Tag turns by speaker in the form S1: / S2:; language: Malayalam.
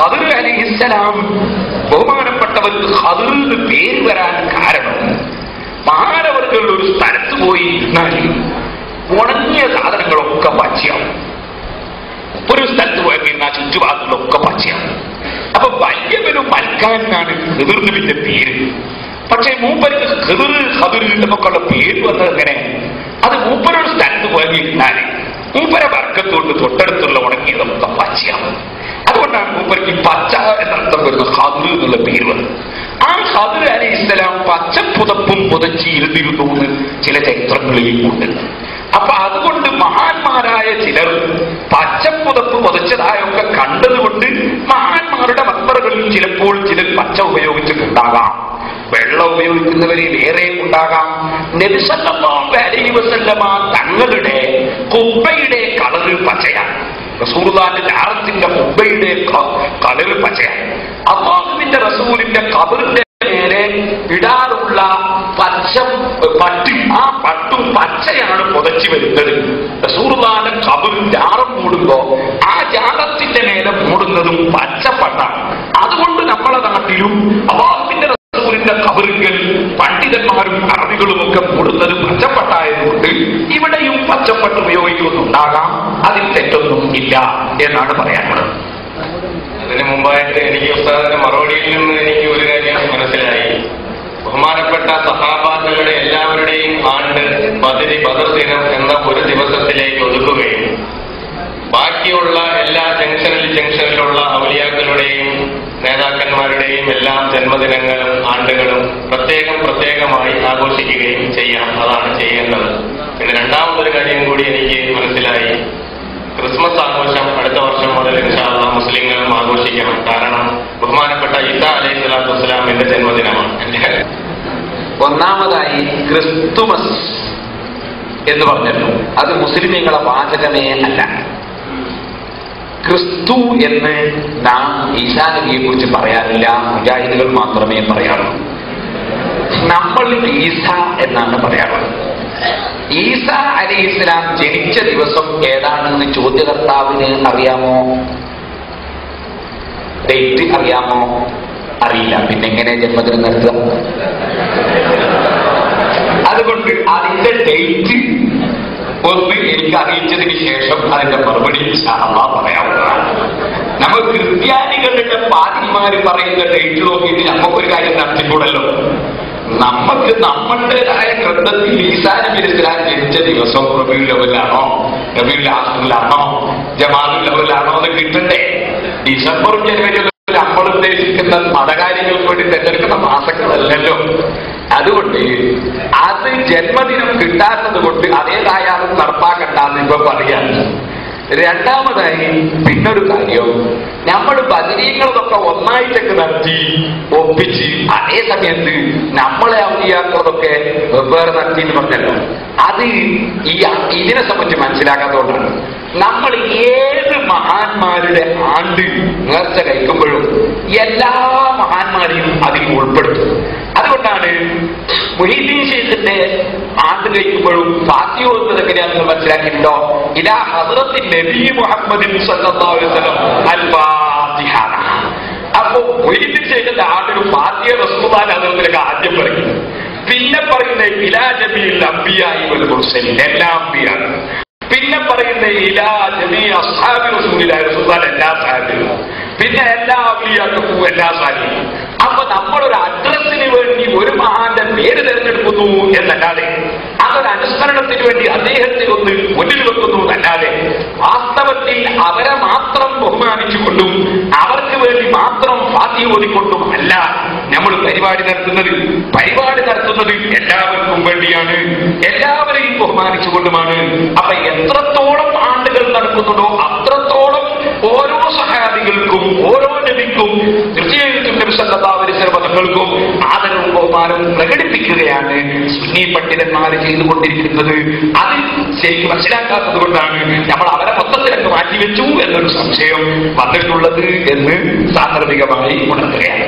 S1: ഖദർ അലൈഹിസ്സലാം ബഹുമാനപ്പെട്ടവർക്ക് ഖദർ എന്ന് പേര് വരാൻ കാരണം മഹാനവർകൾ ഒരു സ്ഥലത്ത് പോയി ഇരുന്നാൽ ഉണങ്ങിയ സാധനങ്ങളൊക്കെ പച്ചയാവും. ഒരു സ്ഥലത്ത് പോയി ഇരുന്ന ചുറ്റുഭാഗങ്ങളൊക്കെ പച്ചയാവും. അപ്പൊ വലിയവനും മൽക്കാനാണ് ഖദറിന്റെ പേര്. പക്ഷെ മൂപ്പർക്ക് ഖദർ എന്നൊക്കെയുള്ള പേര് വന്നത് എങ്ങനെ? അത് മൂപ്പരൊരു സ്ഥലത്ത് പോയി ഇരുന്നാല് മൂപ്പര വർക്കത്തോണ്ട് തൊട്ടടുത്തുള്ള ഉണങ്ങിയതൊക്കെ പച്ചയാവും. അതുകൊണ്ടാണ് മൂപ്പർക്ക് പച്ച എന്നർത്ഥം വരുന്ന ഖദർ എന്നുള്ള പേര് വന്നത്. ആ ഖദർ അലൈഹിസ്സലാം പച്ചപ്പുതപ്പും പുതച്ചിരുന്നിരുന്നു എന്ന് ചില ചരിത്രങ്ങളിൽ ഉണ്ട്. അപ്പൊ അതുകൊണ്ട് മഹാന്മാരായ ചിലർ പച്ചപ്പുതപ്പ് പുതച്ചതായൊക്കെ കണ്ടതുകൊണ്ട് മഹാന്മാരുടെ മക്ബറകളിൽ ചിലപ്പോൾ ചിലർ പച്ച ഉപയോഗിച്ചിട്ടുണ്ടാകാം. വെള്ളം ഉപയോഗിക്കുന്നവരെ വേറെ ഉണ്ടാകാം. നബി സല്ലല്ലാഹു അലൈഹി വസല്ലമ തങ്ങളുടെ ഖുബ്ബയുടെ കളറ് പച്ചയാണ്. റസൂലുള്ളാഹിന്റെ ജാറത്തിന്റെ ഖുബ്ബയുടെ കളറ് പച്ചയാണ്. അല്ലാഹുവിന്റെ റസൂലിന്റെ ഖബറിന്റെ നേരെ ഇടാറുള്ള പച്ച പട്ട്, ആ പട്ടും പച്ചയാണ് പുതച്ചു വരുന്നത്. റസൂലുള്ളാഹിന്റെ ഖബർ ജാറം മൂടുമ്പോ ആ ജാറത്തിന്റെ നേരെ മൂടുന്നതും പച്ചപ്പട്ടാണ്. അതുകൊണ്ട് നമ്മളെ നാട്ടിലും അല്ലാഹുവിന്റെ റസൂലിന്റെ ഖബറുകൾ പണ്ഡിതന്മാരും അറബികളും ഒക്കെ മൂടുന്നത് പച്ചപ്പട്ടായതുകൊണ്ട് ഇവിടെയും പച്ചപ്പട്ട് ഉപയോഗിക്കുന്നുണ്ടാകാം. അതിൽ തെറ്റൊന്നും ഇല്ല എന്നാണ് പറയാനുള്ളത്.
S2: അതിനു മുമ്പായിട്ട് എനിക്ക് ഉസ്താദിന്റെ മറുപടിയിൽ നിന്ന് എനിക്ക് ഒരു കാര്യം മനസ്സിലായി. ബഹുമാനപ്പെട്ട സഹാബാക്കളുടെ എല്ലാവരുടെയും ആണ്ട് ബദർ ദിനം എന്ന ഒരു ദിവസത്തിലേക്ക് ഒതുക്കുകയും ബാക്കിയുള്ള എല്ലാ ജംഗ്ഷനിലുള്ള ഔലിയാക്കളുടെയും നേതാക്കന്മാരുടെയും എല്ലാ ജന്മദിനങ്ങളും ആണ്ടുകളും പ്രത്യേകമായി ആഘോഷിക്കുകയും ചെയ്യാം. അതാണ് ചെയ്യേണ്ടത്. പിന്നെ രണ്ടാമതൊരു കാര്യം കൂടി എനിക്ക് മനസ്സിലായി. ക്രിസ്മസ് ആഘോഷം അടുത്ത വർഷം മുതൽ ഇൻഷാ അല്ലാഹ് മുസ്ലിങ്ങളും ആഘോഷിക്കണം. കാരണം ബഹുമാനപ്പെട്ട ഈസാ അലൈഹി സ്വലാത്തു വസ്സലാമിന്റെ ജന്മദിനമാണ്.
S1: ഒന്നാമതായി ക്രിസ്തുമസ് എന്ന് പറഞ്ഞല്ലോ, അത് മുസ്ലിമീങ്ങളെ വാചകമേ അല്ല. ക്രിസ്തു എന്ന് നാം ഈസാ നബിയെ കുറിച്ച് പറയാറില്ല, മുജാഹിദുകൾ മാത്രമേ പറയാറുള്ളൂ. നമ്മൾ ഈസ എന്നാണ് പറയാറുള്ളത്. ഈസ അലൈഹിസ്സലാം ജനിച്ച ദിവസം ഏതാണെന്ന് ചോദ്യകർത്താവിന് അറിയാമോ? ഡേറ്റ് അറിയാമോ? അറിയില്ല. പിന്നെ എങ്ങനെ ജന്മദിനം നടത്തുക? അതുകൊണ്ട് അതിന്റെ ഡേറ്റ് ഒന്ന് എനിക്ക് അറിയിച്ചതിന് ശേഷം അതിന്റെ മറുപടി ഇൻഷാ അല്ലാഹ് പറയാവുന്നതാണ്. നമ്മൾ ക്രിസ്ത്യാനികളുടെ പാതിമാര് പറയുന്ന ഡേറ്റ് നോക്കിയിട്ട് നമുക്കൊരു കാര്യം നടത്തിക്കൂടല്ലോ. നമുക്ക് നമ്മളുടേതായ ഗ്രന്ഥത്തിൽ ഈസാ നബി അലൈഹിസ്സലാം ജനിച്ച ദിവസം റബീഉൽ അവ്വലാണോ, റബീഉൽ ആഖിറിലാണോ, ജമാദുൽ അവ്വലാണോ എന്ന് കിട്ടണ്ടേ? ഡിസംബറും ജനുവരിയും നമ്മൾ ഉദ്ദേശിക്കുന്ന മതകാര്യങ്ങൾക്ക് വേണ്ടി തെരഞ്ഞെടുക്കുന്ന മാസങ്ങളല്ലല്ലോ. അതുകൊണ്ട് അത് ജന്മദിനം കിട്ടാത്തത് കൊണ്ട് അതേതായാലും നടപ്പാക്കണ്ടെന്ന് ഇപ്പൊ പറയാൻ. രണ്ടാമതായി പിന്നൊരു കാര്യം, നമ്മൾ ബദരീങ്ങളതൊക്കെ ഒന്നായിട്ടൊക്കെ നടത്തി ഒപ്പിച്ച് അതേ സമയത്ത് നമ്മളെ ഔലിയാക്കളതൊക്കെ വെവ്വേറെ നടത്തി എന്ന് പറഞ്ഞല്ലോ. അത് ഇതിനെ സംബന്ധിച്ച് മനസ്സിലാക്കാത്തതുകൊണ്ടാണ്. നമ്മൾ ഏത് മഹാന്മാരുടെ ആണ്ട് നേർച്ച കഴിക്കുമ്പോഴും എല്ലാ മഹാന്മാരെയും അതിൽ ഉൾപ്പെടുത്തും. അതുകൊണ്ടാണ് മുഹീദ്ദീൻ ശൈഖിന്റെ ആണ്ട് കഴിക്കുമ്പോഴും ഫാത്തിഹ ഓതുന്നത് എങ്ങനെയാണെന്ന് മനസ്സിലാക്കിയിട്ടുണ്ടോ? ഇലാ ഹദ്റത്തി നബി മുഹമ്മദിൻ സല്ലല്ലാഹു അലൈഹി വസല്ലം അൽ ഫാത്തിഹ. അപ്പോ മുഹീദ്ദീൻ ശൈഖിന്റെ ആണ്ടിന് ഫാത്തിഹ റസൂലുള്ളാഹിന്റെ ഹദ്റത്തിലേക്ക് ആദ്യം പറയും. പിന്നെ പറയുന്ന ഇലാ ജമീഇൽ അംബിയാഇ വൽ മുർസലീൻ, എല്ലാ അംബിയാവും. പിന്നെ പറയുന്ന ഇലാ ജമീഇ അസ്ഹാബി റസൂലില്ലാഹി റസൂലുള്ളാഹിന്റെ എല്ലാ സഹാബികളും. പിന്നെ എല്ലാ ഔലിയാക്കൾക്കും എല്ലാ സാലിഹീനും. അപ്പൊ നമ്മളൊരു അഡ്രസ്സിന് വേണ്ടി ഒരു മഹാന്റെ പേര് തിരഞ്ഞെടുക്കുന്നു എന്നല്ലാതെ, അതൊരു അനുസ്മരണത്തിന് വേണ്ടി അദ്ദേഹത്തെ ഒന്ന് മുന്നിൽ വെക്കുന്നു എന്നല്ലാതെ, വാസ്തവത്തിൽ അവരെ മാത്രം ബഹുമാനിച്ചുകൊണ്ടും അവർക്ക് വേണ്ടി മാത്രം ഫാത്തിഹ ഓതിക്കൊണ്ടും അല്ല നമ്മൾ പരിപാടി നടത്തുന്നത്. പരിപാടി നടത്തുന്നത് എല്ലാവർക്കും വേണ്ടിയാണ്, എല്ലാവരെയും ബഹുമാനിച്ചുകൊണ്ടുമാണ്. അപ്പൊ എത്രത്തോളം ആണ്ടുകൾ നടക്കുന്നുണ്ടോ അത്രത്തോളം ഓരോ സഹാബികൾക്കും ഓരോ നബിക്കും തീർച്ചയായിട്ടും നബി സല്ലല്ലാഹു അലൈഹി വസല്ലം തങ്ങൾക്കും ആദരവും ബഹുമാനവും പ്രകടിപ്പിക്കുകയാണ് സുന്നി പണ്ഡിതന്മാർ ചെയ്തുകൊണ്ടിരിക്കുന്നത്. അത് ശരിക്കും മനസ്സിലാക്കാത്തത് കൊണ്ടാണ് നമ്മൾ അവരെ മൊത്തത്തിലൊക്കെ മാറ്റിവെച്ചു എന്നൊരു സംശയം വന്നിട്ടുള്ളത് എന്ന് സാന്ദർഭികമായി ഉണർത്തുകയാണ്.